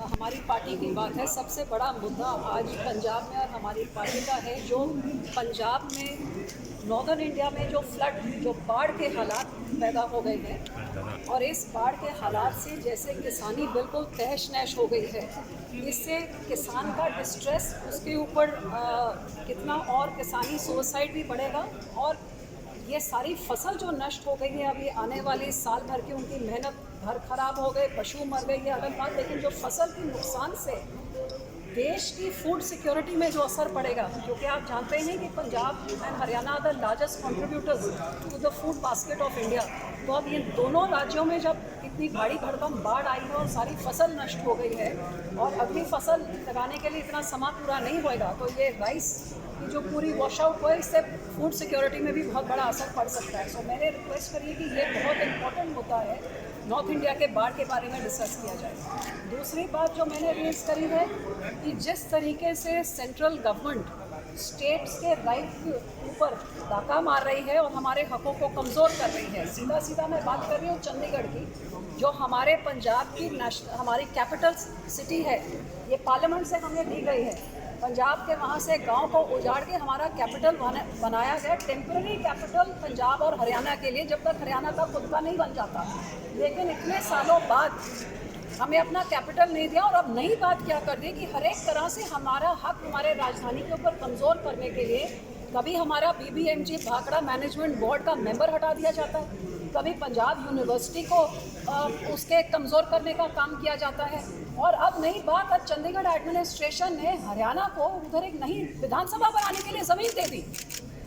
हमारी पार्टी की बात है। सबसे बड़ा मुद्दा आज पंजाब में और हमारी पार्टी का है, जो पंजाब में नॉर्दर्न इंडिया में जो फ्लड, जो बाढ़ के हालात पैदा हो गए हैं, और इस बाढ़ के हालात से जैसे किसानी बिल्कुल तहश नहश हो गई है। इससे किसान का डिस्ट्रेस, उसके ऊपर कितना और किसानी सुसाइड भी बढ़ेगा, और ये सारी फसल जो नष्ट हो गई है अभी आने वाली साल भर की, उनकी मेहनत, घर खराब हो गए, पशु मर गए, ये अलग बात, लेकिन जो फसल के नुकसान से देश की फूड सिक्योरिटी में जो असर पड़ेगा, क्योंकि आप जानते हैं कि Punjab and Haryana are the largest contributors to the food basket of India. तो अब इन दोनों राज्यों में जब इतनी भारी भरकम बाढ़ आई है और सारी फसल नष्ट हो गई है और अगली फसल लगाने के लिए इतना समय पूरा नहीं होएगा, तो ये राइस की जो पूरी वॉश आउट हुआ, इससे फूड सिक्योरिटी में भी बहुत बड़ा असर पड़ सकता है। सो मैंने रिक्वेस्ट करी है कि ये बहुत इम्पोर्टेंट मुद्दा है, नॉर्थ इंडिया के बाढ़ के बारे में डिस्कस किया जाए। दूसरी बात जो मैंने रेज करी है कि जिस तरीके से सेंट्रल गवर्नमेंट स्टेट्स के राइट के ऊपर डाका मार रही है और हमारे हकों को कमज़ोर कर रही है, सीधा सीधा मैं बात कर रही हूँ चंडीगढ़ की, जो हमारे पंजाब की हमारी कैपिटल सिटी है, ये पार्लियामेंट से हमें दी गई है। पंजाब के वहाँ से गांव को उजाड़ के हमारा कैपिटल बनाया गया, टेम्पररी कैपिटल पंजाब और हरियाणा के लिए, जब तक हरियाणा का खुद का नहीं बन जाता। लेकिन इतने सालों बाद हमें अपना कैपिटल नहीं दिया, और अब नई बात क्या कर दी कि हर एक तरह से हमारा हक हमारे राजधानी के ऊपर कमज़ोर करने के लिए कभी हमारा BBMG भाखड़ा मैनेजमेंट बोर्ड का मेंबर हटा दिया जाता है, कभी पंजाब यूनिवर्सिटी को उसके कमज़ोर करने का काम किया जाता है, और अब नई बात, अब चंडीगढ़ एडमिनिस्ट्रेशन ने हरियाणा को उधर एक नई विधानसभा बनाने के लिए ज़मीन दे दी।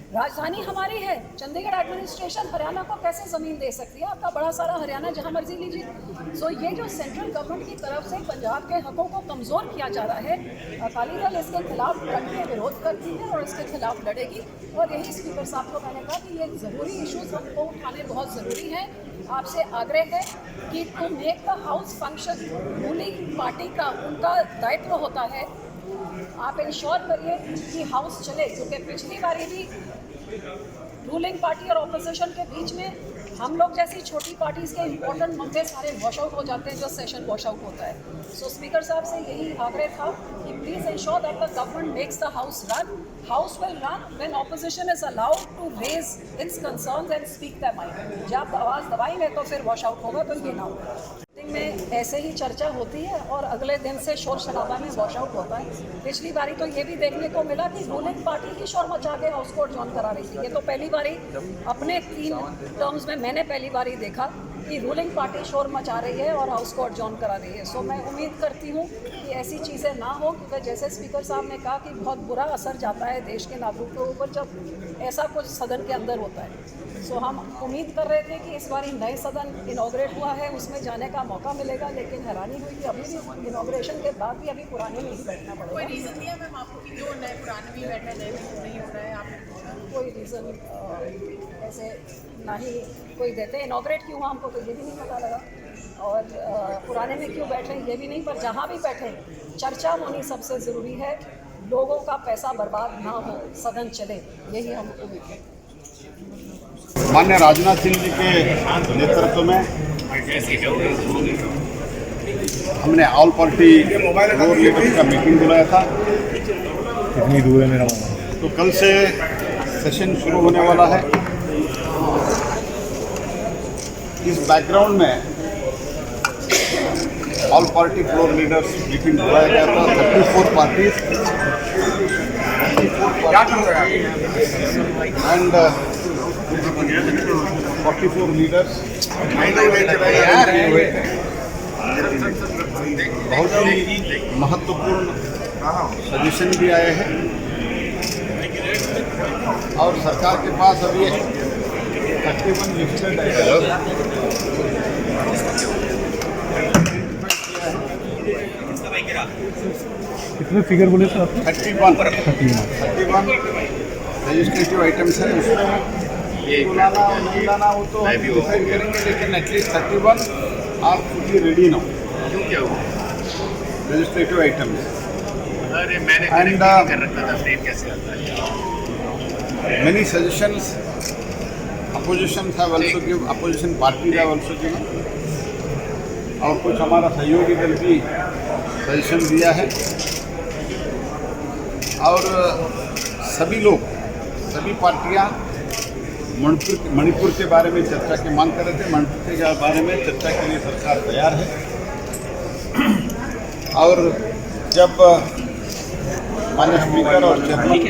राजधानी हमारी है, चंडीगढ़ एडमिनिस्ट्रेशन हरियाणा को कैसे ज़मीन दे सकती है? आपका बड़ा सारा हरियाणा जहाँ मर्जी लीजिए। सो ये जो सेंट्रल गवर्नमेंट की तरफ से पंजाब के हकों को कमज़ोर किया जा रहा है, अकाली दल इसके खिलाफ डट के विरोध करती है और इसके खिलाफ लड़ेगी। और यही स्पीकर साहब को मैंने कहा कि ये ज़रूरी इशूज़ हमको उठाने बहुत ज़रूरी हैं। आपसे आग्रह है कि to make the house function, ruling party का उनका दायित्व होता है, आप इंश्योर करिए कि हाउस चले, क्योंकि पिछली बारी भी रूलिंग पार्टी और ऑपोजिशन के बीच में हम लोग जैसी छोटी पार्टीज़ के इंपॉर्टेंट मुद्दे सारे वॉश आउट हो जाते हैं, जो सेशन वॉश आउट होता है। सो स्पीकर साहब से यही आग्रह था कि please ensure that the government makes the house run. House will run when opposition is allowed to raise its concerns and speak the mind. जब आवाज़ दबाएंगे तो फिर वॉश आउट होगा, तो ये ना हो। में ऐसे ही चर्चा होती है और अगले दिन से शोर शराबा में वॉश आउट होता है। पिछली बारी तो ये भी देखने को मिला कि रूलिंग पार्टी ही शोर मचा के हाउस को जॉइन करा रही थी। ये तो पहली बारी अपने 3 टर्म्स में मैंने पहली बारी देखा कि रूलिंग पार्टी शोर मचा रही है और हाउस को जॉइन करा रही है। सो मैं उम्मीद करती हूँ कि ऐसी चीज़ें ना हो, क्योंकि जैसे स्पीकर साहब ने कहा कि बहुत बुरा असर जाता है देश के नागरिकों के ऊपर जब ऐसा कुछ सदन के अंदर होता है। सो हम उम्मीद कर रहे थे कि इस बार नए सदन इनॉग्रेट हुआ है, उसमें जाने का मौका मिलेगा, लेकिन हैरानी हुई कि अभी भी इनॉग्रेशन के बाद भी अभी पुराने में ही बैठना पड़ेगा। कोई रीज़न नहीं है मैम आपको कि जो नए पुराने में बैठे नए में नहीं हो रहा है? आप कोई रीज़न ऐसे ना ही कोई देते। इनॉग्रेट क्यों हुआ हमको तो ये भी नहीं पता लगा, और पुराने में क्यों बैठे ये भी नहीं, पर जहाँ भी बैठे चर्चा होनी सबसे ज़रूरी है, लोगों का पैसा बर्बाद ना हो, सदन चले, यही हम उम्मीद करते हैं। माननीय राजनाथ सिंह जी के नेतृत्व में हमने ऑल पार्टी फ्लोर लीडर का मीटिंग बुलाया था। कितनी दूर है मेरा मोबाइल? तो कल से सेशन शुरू होने वाला है। इस बैकग्राउंड में all party floor leaders meeting बुलाया गया था। 34 पार्टीज एंड 44 लीडर्स। बहुत ही महत्वपूर्ण सजेशन भी आए हैं, और सरकार के पास अभी तकरीबन लिस्टेड कितने फिगर बोले सर आपने? 31 रजिस्ट्रेटिव आइटम्स हैं। उसमें बुलाना और नहीं लाना वो तो हम डिसाइड करेंगे, लेकिन at least 31 are fully ready now. क्या हुआ? रजिस्ट्रेटिव आइटम्स अरे मैंने And, कर रखा था, फ्रेम कैसे आता है? many suggestions opposition have also given, opposition parties have also given, और कुछ हमारा सहयोगी दल भी सजेशन दिया है। और सभी लोग, सभी पार्टियां मणिपुर के बारे में चर्चा की मांग कर रहे थे। मणिपुर के बारे में चर्चा के लिए सरकार तैयार है। और जब माननीय स्पीकर और चेयरमैन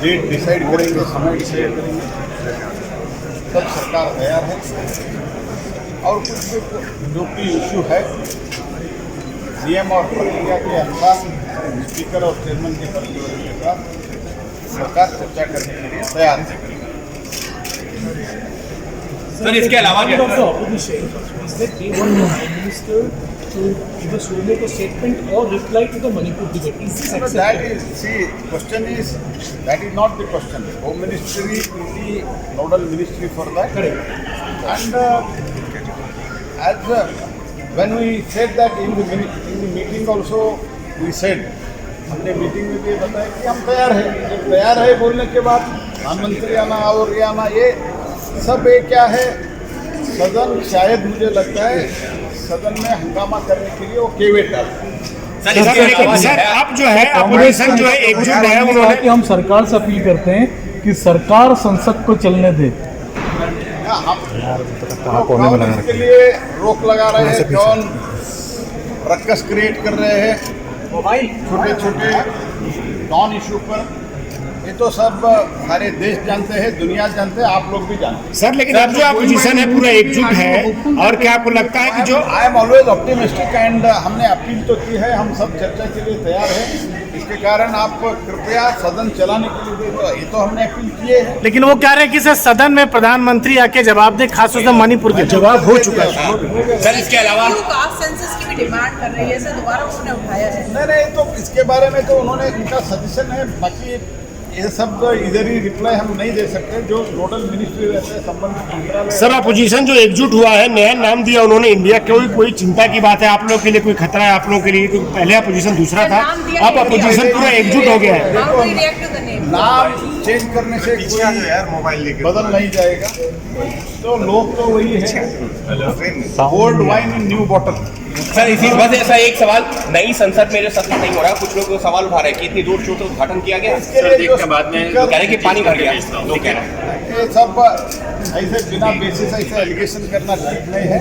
डेट डिसाइड करेंगे, समय डिसाइड करेंगे, तब सरकार तैयार है। और कुछ जो भी इशू है नियम और प्रक्रिया के अनुसार स्पीकर और चेयरमैन के परिवर्तन के साथ सरकार चर्चा करने के लिए तैयार है। सर इसके अलावा either show make a statement or reply to the Manipur debate. Is this acceptable? That is, see, question is, that is not the question. Home Ministry is the nodal ministry for that. Correct. And when we said that in the meeting also, we said, हमने meeting में भी बताया कि हम तैयार हैं। जब तैयार है बोलने के बाद प्रधानमंत्री आना और ये आना, ये सब ये क्या है, सदन शायद मुझे लगता है सदन में हंगामा करने के लिए वो केवट डालते। सर आप जो है अपोजिशन जो है एकजुट है, उन्होंने कि हम सरकार से अपील करते हैं कि सरकार संसद को चलने दे। कौन इसके लिए रोक लगा रहे हैं, कौन रक्कस क्रिएट कर रहे हैं छोटे छोटे नॉन इशू पर, ये तो सब सारे देश जानते हैं, दुनिया जानते हैं, आप लोग भी जानते हैं। सर लेकिन अब जो अपोजिशन है पूरा एकजुट है, और क्या आपको लगता है कि जो I am always optimistic and हमने अपील तो की है, हम सब चर्चा के लिए तैयार हैं। इसके कारण आप कृपया सदन चलाने के लिए ये तो हमने अपील किए है। लेकिन वो कह रहे हैं कि सर सदन में प्रधानमंत्री आके जवाब दे, खास तौर से मणिपुर के जवाब हो चुका है। सर इसके अलावा कास्ट सेंसस की भी डिमांड कर रही है, सर दोबारा उन्होंने उठाया है। नहीं, तो इसके बारे में तो उन्होंने उनका सजेशन है, बाकी ये सब इधर ही रिप्लाई हम नहीं दे सकते। जो नोडल मिनिस्ट्री रहते हैं, संबंधित मंत्रालय। सर अपोजिशन जो एकजुट हुआ है, नया नाम दिया उन्होंने इंडिया, कोई चिंता की बात है आप लोगों के लिए, कोई खतरा है आप लोगों के लिए? क्योंकि पहले अपोजिशन दूसरा था, अब अपोजिशन पूरा एकजुट हो गया है। How do you react to the name? नाम चेंज करने से कोई बदल नहीं जाएगा। तो लोग तो वही है, old wine in new bottle. Sir इसी बस ऐसा एक सवाल, नई संसद में जो सत्र नहीं हो रहा, कुछ लोग सवाल उठा रहे हैं कि इतनी दूर चूत उद्घाटन किया गया, बाद में कह रहे कि पानी भर गया, लोग कह रहे हैं। ये सब ऐसे बिना बेसिस ऐसे एलिगेशन करना ठीक नहीं है।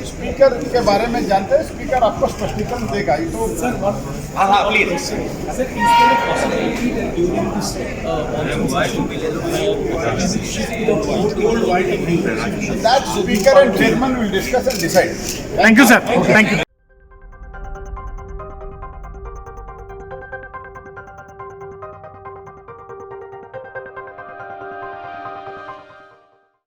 स्पीकर के बारे में जानते हैं, स्पीकर आपको स्पष्टीकरण देगा। ये तो हाँ please. Sir, is there a possibility that during this that speaker and chairman will discuss and decide. Thank you sir, thank you.